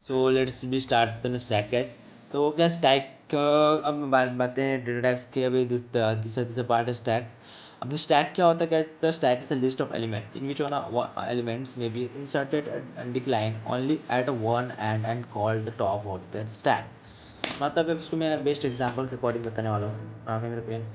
So let's be start the stack cat. तो क्या stack, अब बातें हैं डेटा टाइप्स की। अभी दूसरा पार्ट है स्टैक। अब स्टैक क्या होता है? क्या the stack is a list of element in which one elements may be inserted and decline only at one end called the top of the stack. मतलब इसको मैं बेस्ट एग्जाम्पल के अकॉर्डिंग बताने वाला हूँ। मेरे पेन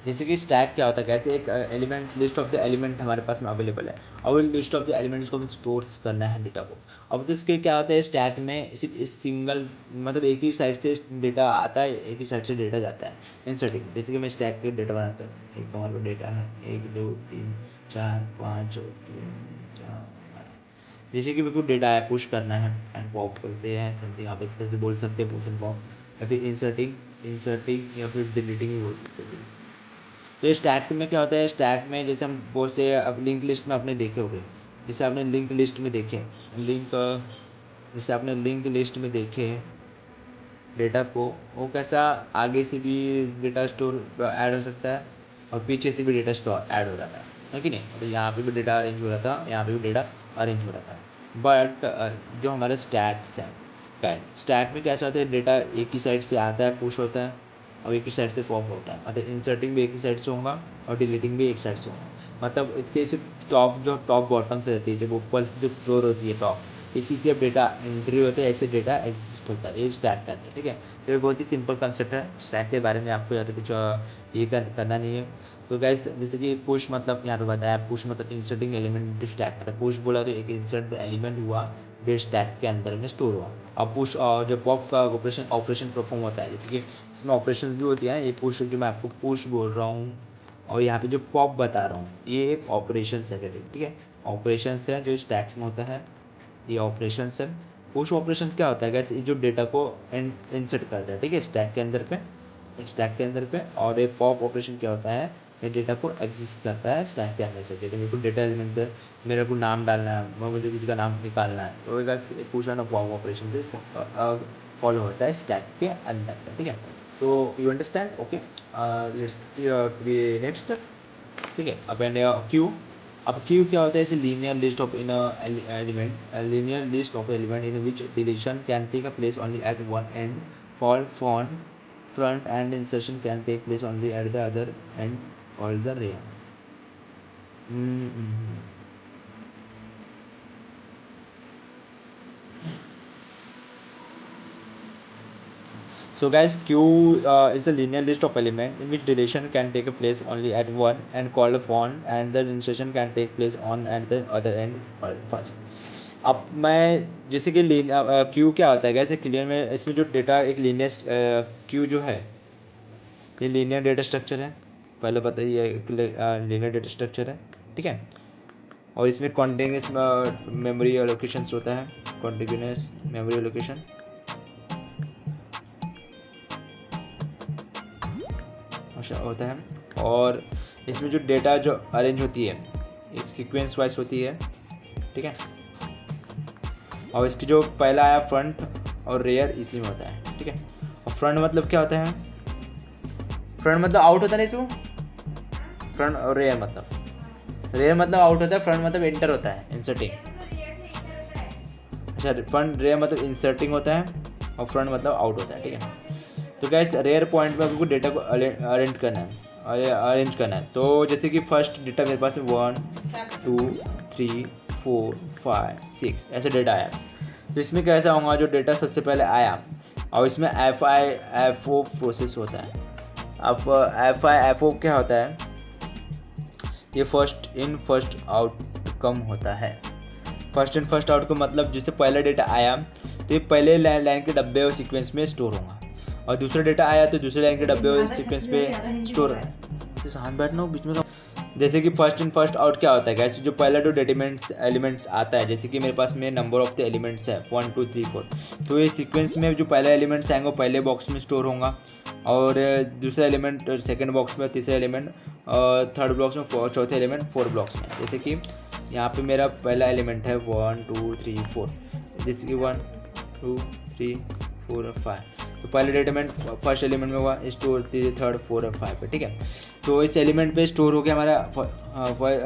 जैसे कि स्टैक क्या होता है, कैसे एक element list of the element हमारे पास में अवेलेबल है और लिस्ट ऑफ द एलिमेंट्स को स्टोर करना है डेटा को। अब तो इसके क्या होता है, स्टैक में सिर्फ इस सिंगल मतलब एक ही साइड से डेटा आता है, एक ही साइड से डेटा जाता है इंसर्टिंग। जैसे कि मैं स्टैक पे डेटा बनाता हूँ, एक हमारे डेटा है 1 2 3 4 5 6 3 4 5। जैसे कि मेरे को डेटा है पुश करना है एंड पॉप करते हैं समथिंग, आप इसके से बोल सकते हैं पुश एंड पॉप, या फिर इंसर्टिंग या फिर डिलीटिंग भी बोल सकते हैं। तो स्टैक में क्या होता है, स्टैक में जैसे हम बहुत से अब लिंक लिस्ट में आपने देखे होंगे, जैसे आपने लिंक लिस्ट में देखे लिंक जैसे आपने लिंक लिस्ट में देखे डेटा को, वो कैसा आगे से भी डेटा स्टोर ऐड हो सकता है और पीछे से भी डेटा स्टोर ऐड हो जाता है कि नहीं। तो यहाँ पे भी डेटा अरेंज हो रहा था, यहाँ पे भी डेटा अरेंज हो रहा था। बट जो हमारे स्टैक्स हैं, स्टैक में कैसा होता है, डेटा एक ही साइड से आता है, पुश होता है और एक ही साइड से पॉप होता है। मतलब इंसर्टिंग भी एक ही साइड से होगा और डिलीटिंग भी एक साइड से होगा। मतलब इसके सिर्फ टॉप बॉटम से रहती है, जब ऊपर से जो फ्लोर होती है टॉप, इसी से अब डेटा एंट्री होता है, ऐसे डेटा एग्जिस्ट होता है, ये स्टैक कहते हैं। ठीक है, तो ये बहुत ही सिंपल कंसेप्ट है। स्टैक के बारे में आपको ज़्यादा कुछ ये करना नहीं है। तो गैस जैसे कि पुश मतलब यहाँ पे बताया, पुश मतलब इंसर्टिंग एलिमेंट स्टैक, मतलब पुश बोला तो एक इंसर्ट एलिमेंट हुआ जो स्टैक के अंदर में स्टोर हुआ। अब पुश और जो पॉप का ऑपरेशन परफॉर्म होता है, जैसे कि इसमें ऑपरेशंस भी होती हैं। ये पुश जो मैं आपको पुश बोल रहा हूँ और यहाँ पे जो पॉप बता रहा हूँ, ये एक ऑपरेशन है। ठीक है, ऑपरेशन है जो स्टैक्स में होता है, ये ऑपरेशन है। पुश ऑपरेशन क्या होता है गैस, जो डेटा को इंसर्ट करता है, ठीक है, स्टैक के अंदर पे। और एक पॉप ऑपरेशन क्या होता है, ये डेटा को एग्जिस्ट करता है स्टैक के अंदर से। जैसे मेरे को डेटा एलिमेंट पे मेरे को नाम डालना है, मुझे किसी का नाम निकालना है, तो gas push and pop operation से फॉलो होता है स्टैक के अंदर पे। ठीक है, तो you understand? Okay, let's next. ठीक है, अब एंड क्यू। अब क्यू क्या होता है, इसे linear list of n element, linear list of element in which deletion can take a place only at one end for from front and insertion can take place only at the other end called the rear. Mm-hmm. So guys, Q is a linear list of element in which deletion can take place only at one and called upon, and the insertion can take place on at the other end called first. अब मैं जैसे कि Q क्या होता है कैसे clear में, इसमें जो डेटा एक लीनियर क्यू जो है, ये लीनियर डेटा स्ट्रक्चर है, पहले पता ही है लीनियर डेटा स्ट्रक्चर है। ठीक है, और इसमें कॉन्टिन्यूस मेमोरी एलोकेशन होता है, कॉन्टिन्यूस मेमोरी एलोकेशन होता है। और इसमें जो डेटा जो अरेंज होती है एक सीक्वेंस वाइज होती है। ठीक है, और इसकी जो पहला आया फ्रंट और रेयर इसी में होता है। ठीक है, और फ्रंट मतलब क्या होता है, फ्रंट मतलब आउट होता है नहीं इसमें, फ्रंट और रेयर मतलब आउट होता है, फ्रंट मतलब एंटर होता है, इंसर्टिंग। अच्छा, फ्रंट रेयर मतलब इंसर्टिंग होता है और फ्रंट मतलब आउट होता है। ठीक है, तो गैस रेयर पॉइंट पे आपको डेटा को अरेंज करना है। तो जैसे कि फर्स्ट डेटा मेरे पास 1 2 3 4 5 6 ऐसे डेटा आया। तो इसमें कैसा होगा, जो डेटा सबसे पहले आया और इसमें FIFO प्रोसेस होता है। अब FIFO क्या होता है, ये फर्स्ट इन फर्स्ट आउटकम होता है। फर्स्ट इन फर्स्ट आउट का मतलब जैसे पहला डेटा आया तो ये पहले लाइन के डब्बे और सीक्वेंस में स्टोर होगा, और दूसरा डेटा आया तो दूसरे लाइन के डब्बे और सीक्वेंस पे स्टोर है। तो साथ बैठना हो बीच में। जैसे कि फर्स्ट इन फर्स्ट आउट क्या होता है गैस, जो पहला जो एलिमेंट्स आता है, जैसे कि मेरे पास में नंबर ऑफ द एलिमेंट्स है 1 2 3 4, तो ये सीक्वेंस में जो पहला एलिमेंट्स आएंगे वो पहले बॉक्स में स्टोर होगा, और दूसरा एलिमेंट सेकंड बॉक्स में, तीसरा एलिमेंट थर्ड बॉक्स में, चौथे एलिमेंट फोर्थ बॉक्स में। जैसे कि यहाँ पे मेरा पहला एलिमेंट है 1 2 3 4, जैसे कि 1 2 3 4 और 5, तो पहले एलिमेंट फर्स्ट एलिमेंट में हुआ स्टोर, थर्ड 4 और 5 पे। ठीक है, तो इस एलिमेंट पे स्टोर हो गया हमारा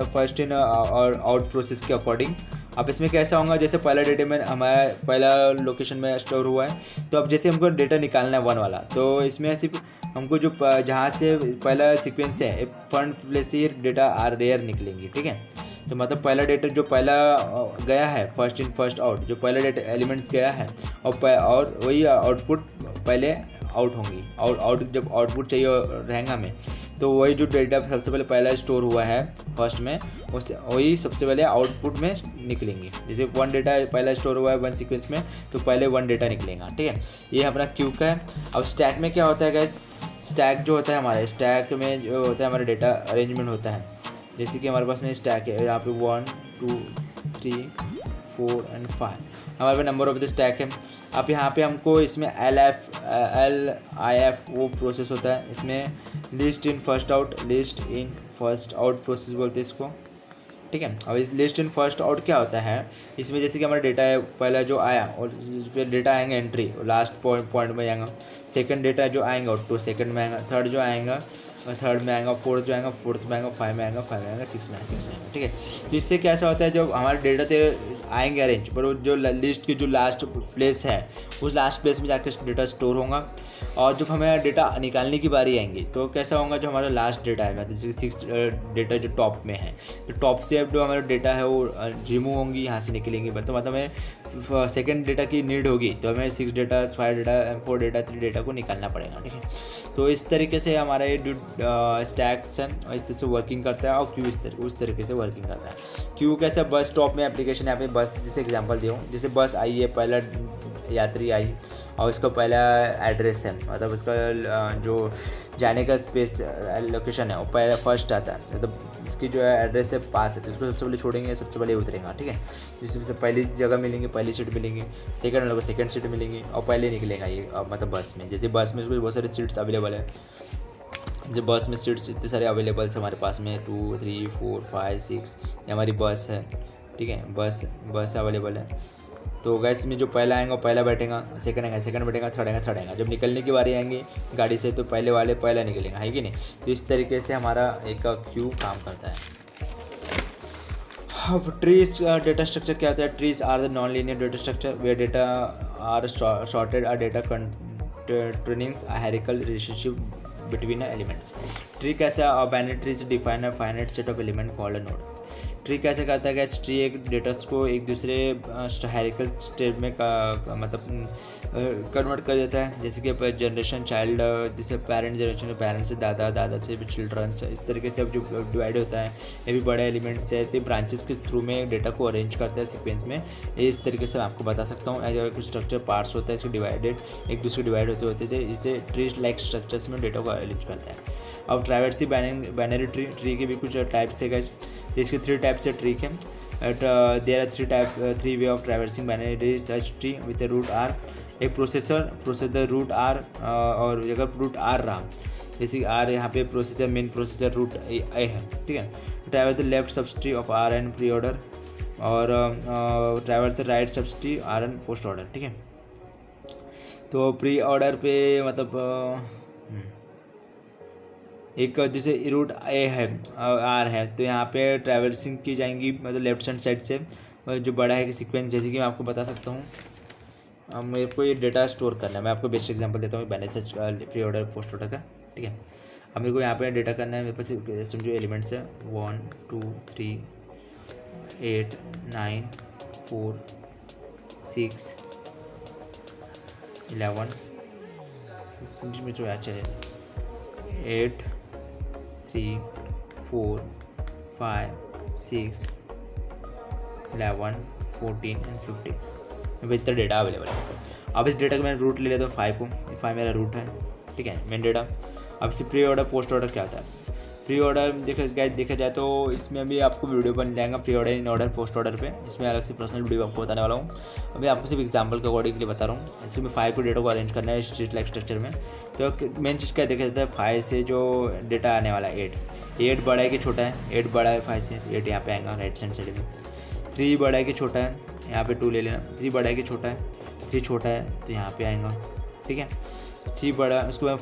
फर्स्ट इन और आउट प्रोसेस के अकॉर्डिंग, अब इसमें कैसा होगा, जैसे पहला डेटा में हमारा पहला लोकेशन में स्टोर हुआ है, तो अब जैसे हमको डेटा निकालना है 1 वाला, तो इसमें सिर्फ हमको जो जहाँ से पहला सीक्वेंस है फ्रंट प्लेस से ही डेटा आर रेयर निकलेंगी, ठीक है। तो मतलब पहला डेटा जो पहला गया है फर्स्ट इन फर्स्ट आउट, जो पहला डेटा एलिमेंट्स गया है और वही आउटपुट पहले आउट होंगी, आउट जब आउटपुट चाहिए रहेगा हमें, तो वही जो डेटा सबसे पहला स्टोर हुआ है फर्स्ट में, उससे वही सबसे पहले आउटपुट में निकलेंगे। जैसे 1 डेटा पहला स्टोर हुआ है 1 सीक्वेंस में, तो पहले 1 डेटा निकलेगा, ठीक है। ये अपना क्यू का है। अब स्टैक में क्या होता है गाइस, स्टैक जो होता है हमारे स्टैक में जो होता है हमारा डेटा अरेंजमेंट होता है। जैसे कि हमारे पास में स्टैक है यहाँ पे 1 2 3 4 एंड 5 हमारे पास नंबर ऑफ द स्टैक है। अब यहाँ पे हमको इसमें LIF वो प्रोसेस होता है, इसमें list in first out process बोलते हैं इसको, ठीक है। अब इस लिस्ट इन फर्स्ट आउट क्या होता है, इसमें जैसे कि हमारा डेटा है पहला जो आया और इस पर डेटा आएंगे एंट्री लास्ट पॉइंट में आएगा, सेकंड डेटा जो आएंगा वो सेकंड में आएगा, थर्ड जो आएगा थर्ड में आएगा, फोर्थ जो आएगा फोर्थ में आएगा, 5 में आएगा 5 में आएगा, 6 में आएगा, ठीक है। तो इससे कैसा होता है, जब हमारे डेटा से आएंगे अरेंज पर वो जो लिस्ट की जो लास्ट प्लेस है उस लास्ट प्लेस में जाकर डेटा स्टोर होगा, और जब हमें डेटा निकालने की बारी आएंगी तो कैसा होगा, जो हमारा लास्ट डेटा है मतलब जैसे 6 डेटा जो टॉप में है, तो टॉप से अब जो हमारा डेटा है वो रिमूव होंगी, यहाँ से निकलेंगी, तो मतलब हमें सेकेंड डेटा की नीड होगी, तो हमें 6 डेटा 5 डेटा 4 डेटा 3 डेटा को निकालना पड़ेगा, ठीक है। तो इस तरीके से हमारा ये जो स्टैक्स है इस तरह से वर्किंग करता है, और क्यू उस तरीके से वर्किंग करता है। क्यू कैसे, बस स्टॉप में एप्लीकेशन, यहाँ पे बस जैसे एग्जांपल दिया हूँ, जैसे बस आई है, पहला यात्री आई और इसका पहला एड्रेस है, मतलब उसका जो जाने का स्पेस लोकेशन है वो पहला फर्स्ट आता है, मतलब इसकी जो है एड्रेस है पास है, तो उसको सबसे पहले छोड़ेंगे, सबसे पहले उतरेगा, ठीक है। जिससे पहली जगह मिलेंगे, पहली सीट मिलेंगी, सेकंड वाले को सेकंड सीट मिलेंगी, और पहले निकलेगा ये मतलब बस में। जैसे बस में बहुत सारी सीट्स अवेलेबल है, जब बस में सीट्स इतने सारे अवेलेबल है हमारे पास में 2 3 4 5 6 ये हमारी बस है, ठीक है। बस अवेलेबल है। तो गैस में जो पहला आएगा पहला बैठेगा, सेकंड आएगा सेकंड बैठेगा, थर्ड आएगा। जब निकलने की बारी आएंगी गाड़ी से तो पहले वाले पहला निकलेगा, है कि नहीं। तो इस तरीके से हमारा एक क्यू काम करता है। अब ट्रीज डेटा स्ट्रक्चर क्या होता है, trees are the non linear data structure where data are sorted are data containing a hierarchical relationship between elements. Tree कैसा, बाइनरी ट्री से डिफाइन है finite set of element called a node. Tree कैसे करता है, कैसे tree एक datas को एक दूसरे हायरार्किकल स्टेप में मतलब कन्वर्ट कर देता है। जैसे कि जनरेशन चाइल्ड, जैसे पेरेंट जनरेशन, पेरेंट्स से दादा, दादा से चिल्ड्रन से, इस तरीके से अब जो डिवाइड होता है ये भी बड़े एलिमेंट्स है, तो ब्रांचेस के थ्रू में डेटा को अरेंज करता है सीक्वेंस में। ये इस तरीके से मैं आपको बता सकता हूँ। ऐसे कुछ स्ट्रक्चर पार्ट्स होता है इसके डिवाइडेड, एक दूसरे डिवाइड होते थे, इसे ट्री लाइक स्ट्रक्चर्स में डेटा को अरेंज करता है। अब ट्रैवर्सी बाइनरी ट्री के भी कुछ टाइप्स है गाइस, इसके 3 टाइप्स से ट्री है। There are 3 ways of traversing binary search tree with root R. एक प्रोसेसर रूट आर, और अगर रूट आर रहा, जैसे आर यहाँ पे processor main processor root A है, ठीक है। Traverse the left subtree of R and preorder, और traverse the right subtree R and postorder, ठीक है। तो प्री ऑर्डर पे मतलब एक जैसे रूट ए है आर है, तो यहाँ पे ट्रैवर्सिंग की जाएंगी मतलब लेफ्ट हैंड साइड से, जो बड़ा है कि सीक्वेंस, जैसे कि मैं आपको बता सकता हूँ। अब मेरे को ये डेटा स्टोर करना है, मैं आपको बेस्ट एग्जांपल देता हूँ binary search pre order post order का, ठीक है। अब मेरे को यहाँ पे डेटा करना है, मेरे पास समझो एलिमेंट्स है 1 2 3 8 9 4 6 11 जिसमें जो चले 8 3 4 5 6 11 14 एंड 15 में इतना डेटा अवेलेबल है। अब इस डेटा का मैंने रूट ले लेता हूँ 5 को, 5 मेरा रूट है, ठीक है, मेन डेटा। अब इसे प्री ऑर्डर पोस्ट ऑर्डर क्या होता है, प्री ऑर्डर देखा जाए तो इसमें भी आपको वीडियो बन जाएगा pre order in order post order पे, इसमें अलग से पर्सनल वीडियो आपको बताने वाला हूँ। अभी आपको सिर्फ एग्जांपल के अकॉर्डिंग के लिए बता रहा हूँ। इसमें 5 को डेटा को अरेंज करना है स्ट्रीट लाइक स्ट्रक्चर में। तो मेन चीज़ क्या देखा जाता है, 5 से जो डेटा आने वाला है 8 बड़ा है कि छोटा है, 8 बड़ा है 5 से, 8 यहाँ पे आएगा राइट हैंड साइड में। 3 बड़ा है कि छोटा है, यहाँ पे 2 ले लेना, 3 बड़ा है कि छोटा है, 3 छोटा है तो यहाँ पे आएगा, ठीक है। 3 बड़ा है, उसके बाद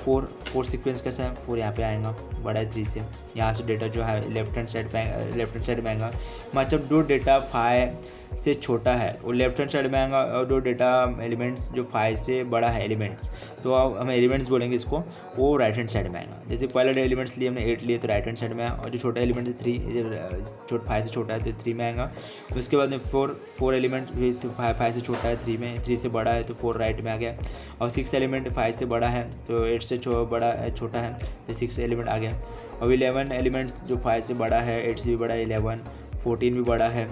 4 सीक्वेंस कैसा है, 4 यहाँ पे आएगा, बड़ा है 3 से। यहाँ से डेटा जो है लेफ्ट हैंड साइड में आएगा, मतलब जो डेटा 5 से छोटा है वो लेफ्ट हैंड साइड में आएगा, और जो डेटा एलिमेंट्स जो 5 से बड़ा है एलिमेंट्स, तो अब हम एलिमेंट्स बोलेंगे इसको, वो राइट हैंड साइड में आएगा। जैसे पहले एलिमेंट्स लिए हमने 8 लिए तो राइट हैंड साइड में आया, और जो छोटा एलिमेंट है 3 5 से छोटा है तो 3 में आएगा। उसके बाद में 4 एलिमेंट 5 से छोटा है 3 में, 3 से बड़ा है तो 4 राइट में आ गया, और 6 एलिमेंट 5 से बड़ा है तो 8 से छोटा है तो 6 एलिमेंट आ गया। और 11 एलिमेंट्स जो 5 से बड़ा है, 8 से भी बड़ा है 11, 14 भी बड़ा है,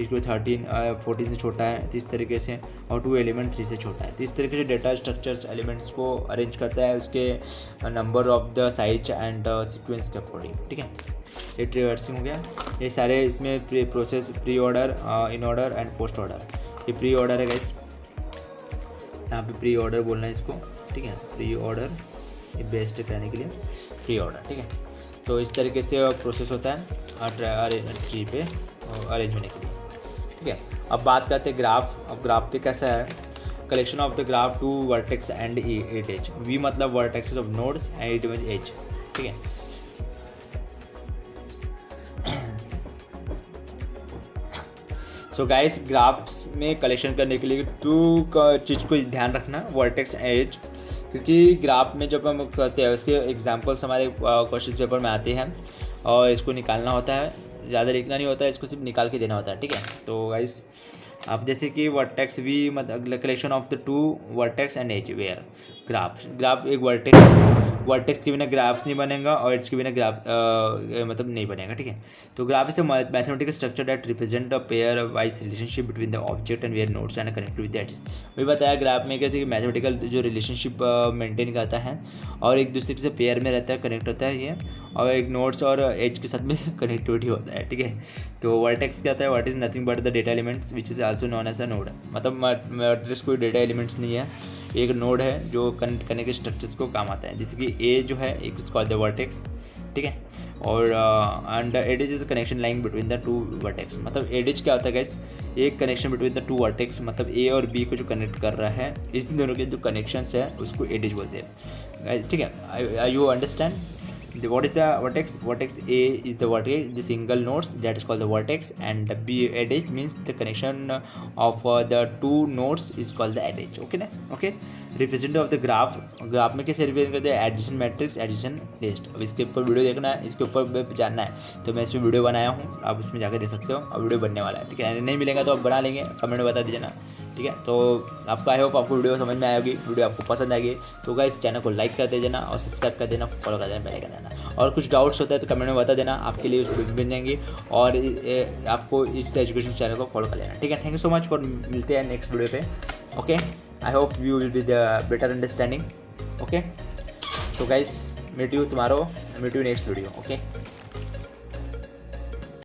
इसको 14 से छोटा है, तो इस तरीके से, और 2 एलिमेंट 3 से छोटा है। तो इस तरीके से डेटा स्ट्रक्चर्स एलिमेंट्स को अरेंज करता है उसके number of the size and sequence के अकॉर्डिंग, ठीक है। ये ट्रिवर्सिंग हो गया। ये सारे इसमें process pre order, in order and post order. ये प्री ऑर्डर है गाइस, यहाँ पे प्री ऑर्डर बोलना है इसको, ठीक है। प्री ऑर्डर ये बेस्ट कहने के लिए प्री ऑर्डर, ठीक है। तो इस तरीके से प्रोसेस होता है ट्री पे अरेंज होने के लिए, ठीक है। अब बात करते हैं ग्राफ। अब ग्राफ पे कैसा है, collection of the graph two vertex and edge. V मतलब vertexes of nodes and edge, ठीक है। सो गाइस, ग्राफ्स में कलेक्शन करने के लिए 2 चीज़ को ध्यान रखना, वर्टेक्स एज, क्योंकि ग्राफ में जब हम करते हैं उसके एग्जांपल्स हमारे क्वेश्चन पेपर में आते हैं, और इसको निकालना होता है, ज़्यादा लिखना नहीं होता है, इसको सिर्फ निकाल के देना होता है, ठीक है। तो गाइस अब जैसे कि वर्टेक्स वी मतलब collection of the 2 vertex and edge where graph एक वर्टेक्स के बिना ग्राफ्स नहीं बनेगा, और एज के बिना ग्राफ मतलब नहीं बनेगा, ठीक है। तो graph is a mathematical structure that represent a pairwise relationship between the object and where nodes and connected with the edges. वही बताया ग्राफ में कैसे कि मैथमेटिकल जो रिलेशनशिप मेंटेन करता है और एक दूसरे से पेयर में रहता है, कनेक्ट होता है ये, और एक नोड्स और एज के साथ में कनेक्टिविटी होता है, ठीक है। तो वर्टेक्स क्या होता है, what is nothing but the data elements which is also known as a node. मतलब मैट्रिक्स कोई डेटा एलिमेंट्स नहीं है, एक नोड है जो कनेक्ट करने के स्ट्रक्चर्स को काम आता है। जैसे कि ए जो है एक कॉल्ड द वर्टेक्स, ठीक है। और and adage is connection line between the 2 vertex. मतलब एडिज क्या होता है गाइस, एक कनेक्शन बिटवीन द 2 वर्टेक्स, मतलब ए और बी को जो कनेक्ट कर रहा है, इस दोनों के जो कनेक्शंस है उसको एडिज बोलते हैं, ठीक है। You understand what is the vertex? Vertex A is the vertex, the single nodes, that is called the vertex, and the B edge means the connection of the 2 nodes is called the edge, okay ना, okay। Representative of the graph में कैसे represent करते हैं, addition matrix, addition list. अब इसके ऊपर video देखना है, इसके ऊपर जानना है तो मैं इसमें वीडियो बनाया हूँ, आप उसमें जाकर देख सकते हो, और वीडियो बनने वाला है, ठीक है। नहीं मिलेगा तो आप बना लेंगे, कमेंट में बता दीजिए ना, ठीक है। तो आपका आई होप आपको वीडियो समझ में आएगी, वीडियो आपको पसंद आएगी तो गाइस चैनल को लाइक कर देना और सब्सक्राइब कर देना, फॉलो कर देना, बेल कर देना, और कुछ डाउट्स होता है तो कमेंट में बता देना, आपके लिए उस वीडियो बन जाएंगी, और आपको इस एजुकेशन चैनल को फॉलो कर लेना, ठीक है। Thank you so much for, मिलते हैं नेक्स्ट वीडियो पे, okay. I hope you will be the better understanding, okay. So guys meet you next video, okay.